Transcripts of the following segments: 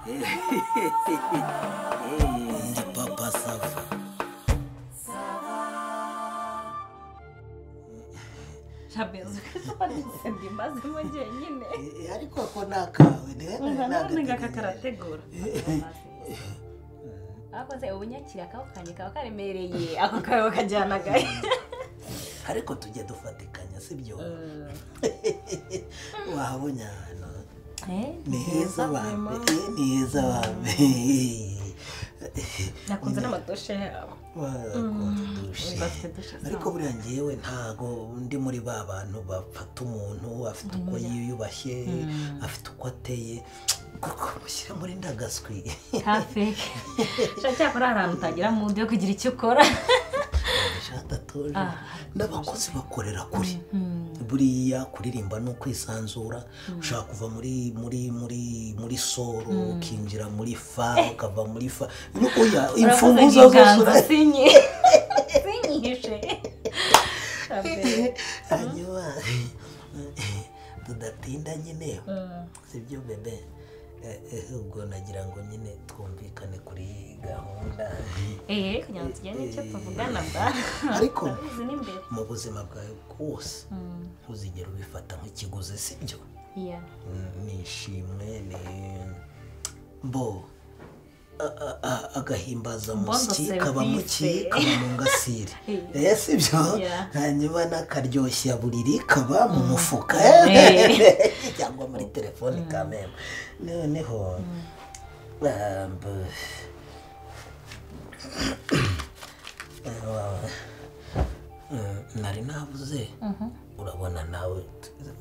Ndi papa sava. Shabezo kutopandise ndimbaze mwenye nyine. Ariko ko nakawe Nga kakarategura. Ako se ubunyakira kawukanye karemereye ako kawe kajyana gaye. Ariko tujye dufatikanya sibyo. Wahabonye hano. Neza bambe. Neza bambe. Nakunze n'amadoshe yabo. Ariko buriya ngewe ntago ndi muri ba bantu bafata umuntu afite uko yiyubashye afite uko ateye kuko mushyira muri ndagaswi hafi cyakora ahantu utagira mu byo kugira icyo ukora shatatoje n'abakozi bakorera kuri buriya kuririmba no kwisanzura ushaka kuva muri soro ukinjira muri fa ukava muri fa oya imfunguzo zose sinyihishe hanyuma tudatinda nyine sibyo bebe ubwo nagira ngo nyine twumvikane kuri gahunda kugira ngo tugende icyo tuvugana bwa ariko mu buzima bwawe bwose ntuzigere ubifata nk'ikiguzi sibyo nishimwe ni mbo agahimbaza musiki kaba muki kaba mu ngasiri sibyo hanyuma n'akaryoshya buriri kaba mu mufuka cyangwa muri telefone kamera noneho nari navuze urabona nawe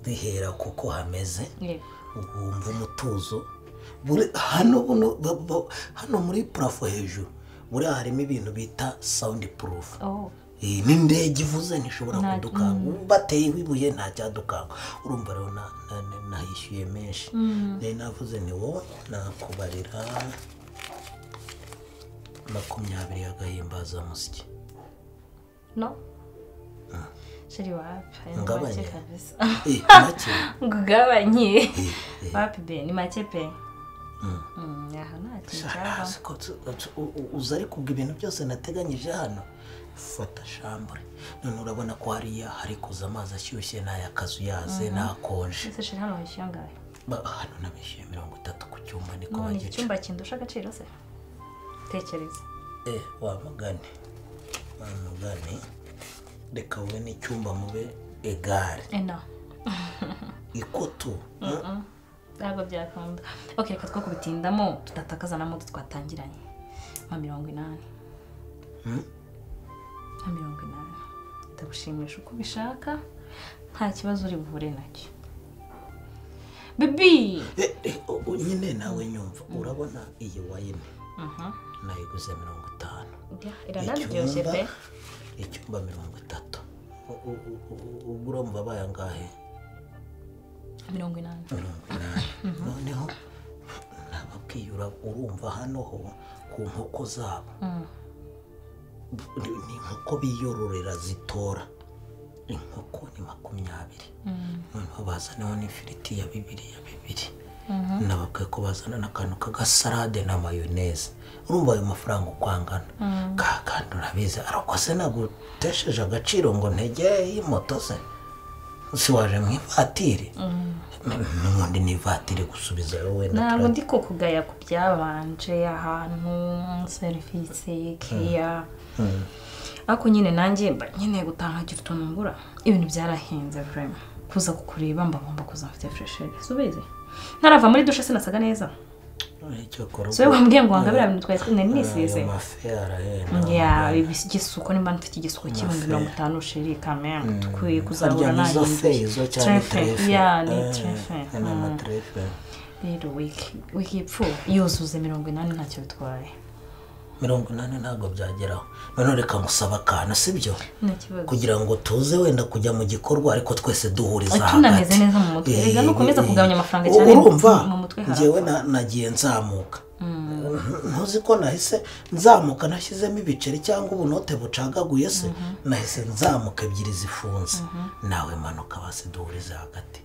bihera kuko hameze wumva umutuzo hano muri parafo hejuru buriya harimo ibintu bita sound proof n'indege ivuze ntishobora kudukanga bateyeho ibuye nta cyadukanga urumva rero nahishyuye menshi rero navuze ni wowe nakubarira 20 y'agahimbaza musiki no sheri wapi ngabanye kabisa make ngugabanye wapi be ni make pe yaha nati uzari kubwa ibintu byose nateganyije hano fata shambure none urabona ko hari kuza amazi ashyushye n'ayakazu yaze nakonje ese sheri hano hishyuye ngahe hano nabishyuye 30 ku cyumba niko bagiye icyumba kindusha agaciro se tekereza wamugane reka wowe n'icyumba mube egare ikoto ntabwo byakunda okay reka twakubitindamo tudatakaza na moto twatangiranye 80 ndagushimisha uko bishaka nta kibazo uri buhure nacyo bibi nyine nawe nyumva urabona iyi wayine nayiguze 50 iranaryoshye pe icyumba 30 urumva baya ngahe 80 noneho nababwira urumva hano ho ku nkoko zabo ni nkoko biyororera zitora inkoko ni 20 noneho bazanaho n'ifiriti ya 2 nababwiye ko bazana n'akantu k'agasalade na mayonnaise urumva ayo mafaranga ukwangana kandi urabizi arakose nagutesheje agaciro ngo ntege y'imoto se si waje mu ivatiri n'ubundi ni ivatiri gusubiza wowe ntabwo ndi kukugaya ku byabanje ahantu serivisi keya ariko nyine nanjye nyine gutangagira utuntu ngura ibintu byarahenze vraiment kuza kukureba mbagomba kuza mfite fresh air subize ntarava muri dushe sinasaga neza so wambwiye ngo wangabira ibintu twese nari nisize ya igisuko nimba mfite igisuko cy'ibihumbi 50 sheri kamera tukwiye kuzabura nayo ya ni trefe rero wiki ipfu yuzuze 80 ntacyo bitwaye 80 ntago byageraho none reka ngusaba kana sibyo kugira ngo tuze wenda kujya mu gikorwa ariko twese duhuriza hagati tunameze neza mu mutwe rega no komeza kugabanya amafaranga cyane mu mutwe ngewe nagiye nzamuka ntuzi ko nahise nzamuka nashyizemo ibiceri cyangwa ubunote bucagaguye se nahise nzamuka ebyiri zifunze nawe manuka base duhuriza hagati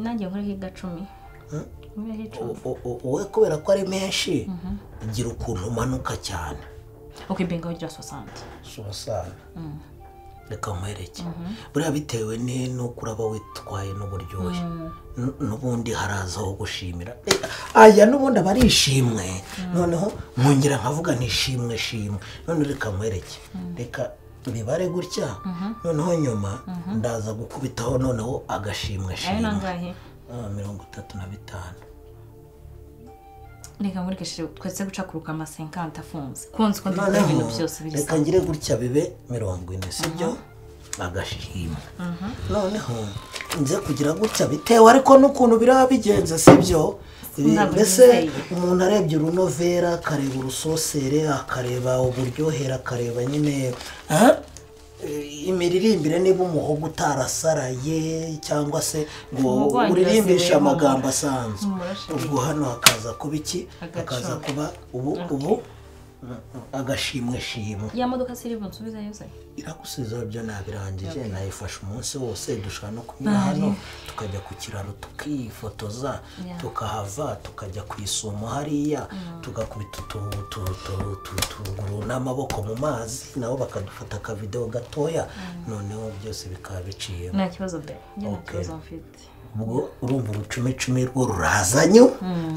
nanjye nkore higa 10 wowe kubera ko ari menshi gira ukuntu umanuka cyane benga ugira 60 reka nkwereke buriya bitewe n'uko uraba witwaye n'uburyohe n'ubundi harazaho gushimira aya n'ubundi aba ari ishimwe noneho nkongera nkavuga nishimwe none reka nkwereke reka bibare gutya noneho nyuma ndaza gukubitaho noneho agashimwe 35 reka nkurikishije twese gucakuruka ama 50 afunze kunzi ko ndikora ibintu byose biri reka ngire gutya bibe 40 sibyo agashimwe noneho nze kugira gutya bitewe ariko n'ukuntu biraba bigenze sibyo mbese umuntu arebye urunovera akareba urusosere akareba uburyohera akareba nyine imiririmbire niba umuhogo utarasaraye cyangwa se ngo uririmbishe amagambo asanzwe ubwo hano hakaza kuba iki hakaza kuba ubu agashimwe ya modoka siri bunsubiza yose iragusiza byo nabirangije nayifashe umunsi wose dushaka no kunyura hano tukajya ku kiraro tukifotoza tukahava tukajya kwisumo hariya tugakubita n'amaboko mu mazi nabo bakadufata aka video gatoya noneho byose bikaba biciye nta kibazo be nta kibazo mfite ubwo urumva urucumi rwo rurazanyo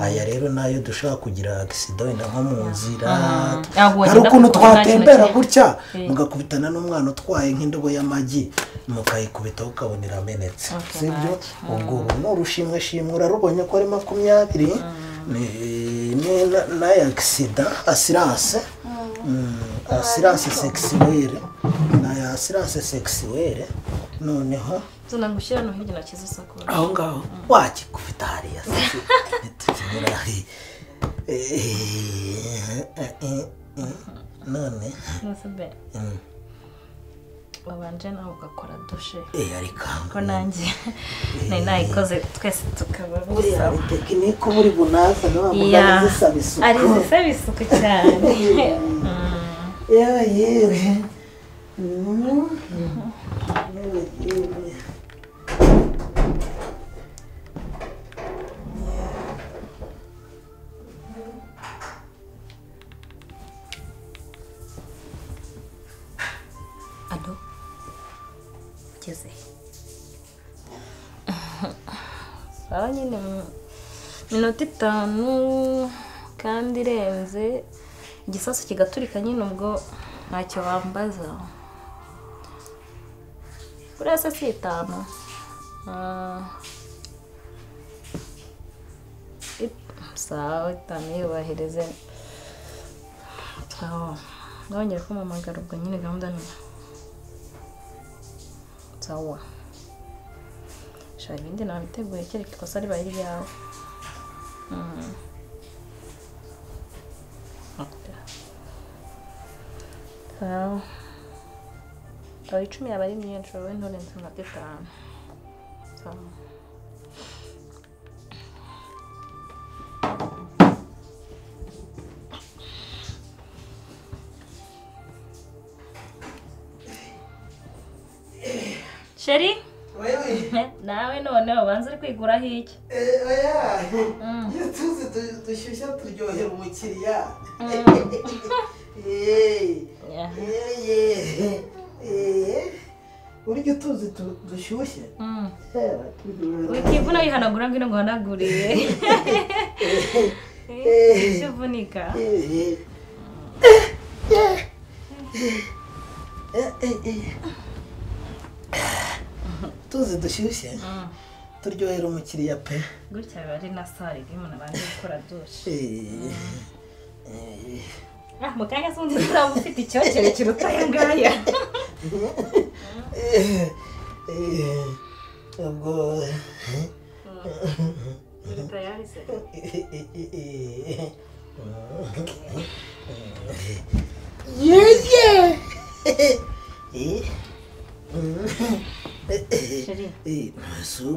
aya rero nayo dushaka kugira accident wenda nko mu nzira hari ukuntu twatembera gutya mugakubitana n'umwana utwaye nk'indobo y'amagi mukayikubita ukabonera amenetse sibyo ubwo n'urushimwe urarubonye ko ari 20 ni na accident assurance sexuelle na assurance sexuelle noneho zona ngushyira no hirya nakiza sakora aho ngaho wakikufita hariya tukinyura none nasebe wabanje nawe ugakora dushe ariko ko nanjye nayikoze twese tukaba buriya tekinike buri bunaza n'abavuga zisaba isuku ari zisaba isuku cyane yewe ado keze sawa nyine minota 5 kandi irenze igisasu kigaturika nyine ubwo ntacyo wambaza urasa sitama sawa yubahirize sawa ndongera kumamagara ubwo nyine gahunda ni sawa shari ibindi nabiteguye kereka ikosa ribaye ryawe sawa aho 10 yaba ari myinshi wowe nturenze nka 5 sawa Sheri nawe none ubanza uri kwiguraho iki iyo tuzi dushyushya turyohera umukiriya burya tuzi dushyushye wikivuna yihanagura ngo nguhanaguriye uvunika tuzi dushyushye turyohera umukiriya pe gutya bari na sare rimwe nabanje gukora dushe mukanya sundi turaba ufite icyokere kiruta yangaya ubwo tayari se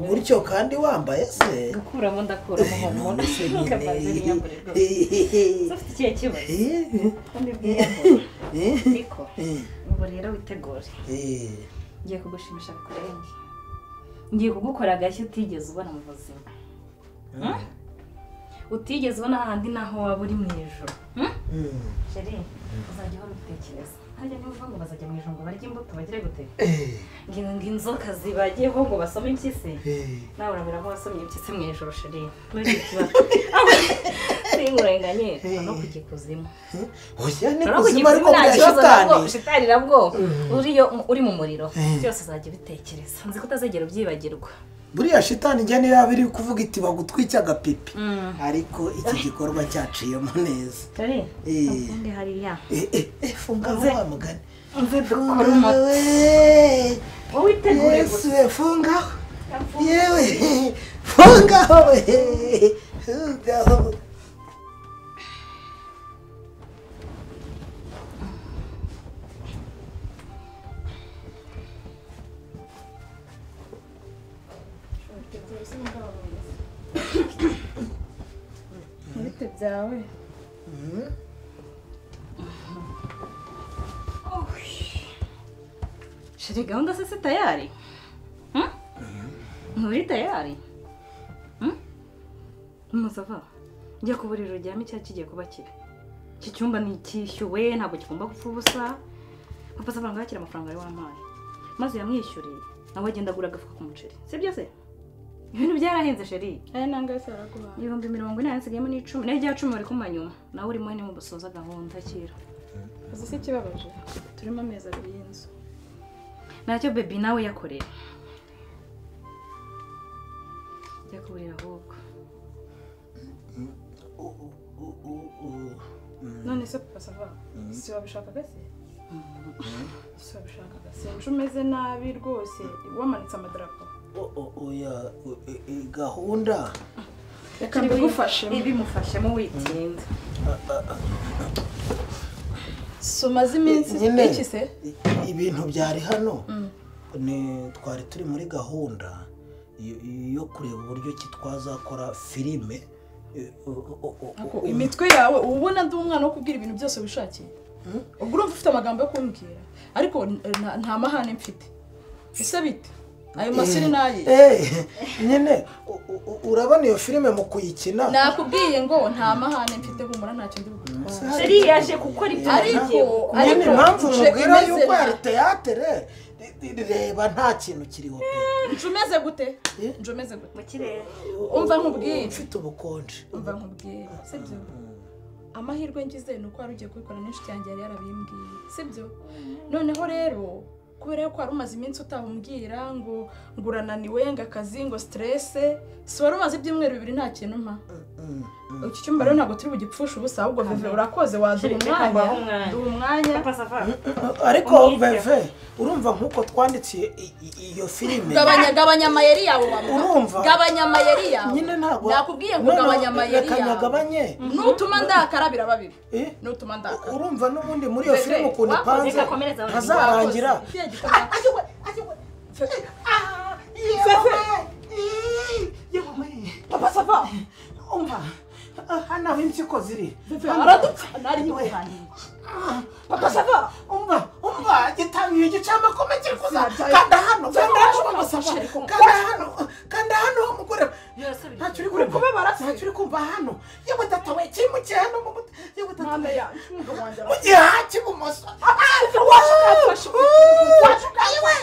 gutyo kandi wambaye se gukuramo ndakuramo homona kabaze nyambure ufite ikihe kibazo niko ubu rero witegure ngiye kugushimisha bikurenge ngiye kugukora agashya utigeze ubona mu buzima utigeze ubona handi naho waba uri mu ijoro sheri uzajya uhora ubitekereza hajya niba ngo bazajya mu ijoro ngo barye imbuto bagire gute ngo inzoka zibagiyeho ngo basome impyisi nawe uramera nk'uwasomye impyisi mu ijoro sheri muri iki kibazo ngurenganye no kujya kuzimu oya ni kuzimu ariko bwa shitani nabwo uri mu muriro byose uzajya bitekereza nzi ko utazegera ubyibagirwa buriya shitani njye niyo yaba iri kuvuga iti bagutwica agapipi ariko iki gikorwa cyaciyemo neza ubundi hariya funga wa mugani nzi dukora umuti wowe witegure gusa funga yewe funga we funga ibite byawe sheri gahunda se tayari nturi tayari Musava njya ku buriro ryame cya kigiye kuba kibi iki cyumba ni kishyuwe ntabwo kigomba gupfa ubusa papa Sava ngakira amafaranga ari wampaye maze yamwishyuriye nawe agenda agura agafuka k'umuceri sibyo se ibintu byarahenze sheri nangaye saraguha 40 nsigayemo n'10 nayo rya 10 bari kumanyuma nawe urimo ni mu busoza gahunda kira uzi se kibabaje turimo amezi abiri y'inzu nacyo baby nawe yakoreye jya kuburira ahubwo none se papa Sava si wabishaka gase si wabishaka gase nje umeze nabi rwose wamanitse amadarapo oya gahunda reka mbigufashe ibimufashemo witinda somaze iminsi iki se ibintu byari hano ni twari turi muri gahunda yo kureba uburyo ki twazakora filime imitwe yawe ubona ndi umwana wo kubwira ibintu byose wishakiye ubwo urumva ufite amagambo yo kumbwira ariko nta mahane mfite ese bite ayo masiri nayi nyine urabona iyo filime mu kuyikina nakubwiye ngo nta mahane mfite humura ntacyo ndi bugutwara sheri yaje gukora ibyo ariko impamvu mubwira yuko ari teatere reba nta kintu kiriho pe njumeze gute njumeze gute mu kirere umva nkubwiye mfite ubukonje umva nkubwiye sibyo amahirwe ngize nuko ari ugiye kubikora n'inshuti yanjye yari yarabimbwiye sibyo noneho rero kubera yuko wari umaze iminsi utahumbwira ngo urananiwe ngo akazi ngo stress si wari umaze ibyumweru 2 nta kintu mpa iki cyumba rero ntabwo turi bugipfusha ubusa ahubwo Veve urakoze waduha umwanya ariko Veve urumva nkuko twanditse iyo filime gabanya amayeri yawe urumva gabanya amayeri yawe nyine ntabwo nakubwiye ngo gabanya amayeri yawe nutuma ndakarabira babiri nutuma ndakara urumva n'ubundi muri iyo filime ukuntu ipanze hazarangira Papa Sava umva hana w'impyiko ziri aradupfa nari nyuhanira Papa Sava umva gitangiye gicamba komekere kuza kanda hano kanda hano umugore ntacyo uri kuri kubabara ntacyo uri kumva hano yewe tatawe kimuke hano yewe tatawe ya wanjye ugihaki bumoso washuka yewe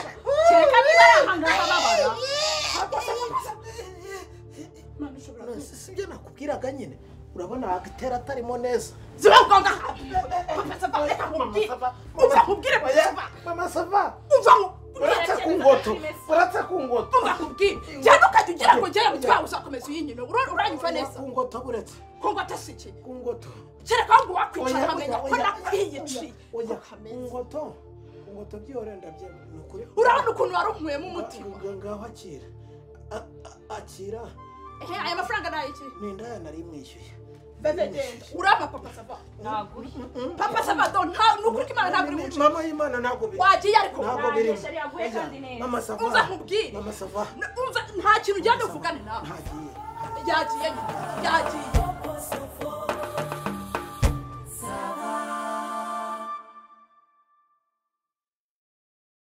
kereka niba arahangara babara sibyo nakubwiraga nyine urabona agitera atarimo neza zibagonga Mama Sava uratse ku ngoto cyane ukajya ugira ngo ngera mutwawe uzakomeza uyinyino uranyumva neza ku ngoto buretse ku ngoto si iki ku ngoto kereka ngo wakwicara bamenya ko nakwiyiciye ku ngoto byihorera ndabyemera nukuri urabona ukuntu wari unkuyemo umutima ngaho akira aya mafaranga nayo iki nindaya nari mwishyuye urama Papa Sava ntabwo Papa Sava nukuri ko Imana ntabwo iri buce mama y'Imana ntabwo biri wagiye ariko ntabwo biri mama Sava umva nkubwire mama Sava nta kintu ujyana uvugane nawe ntagiye yagiye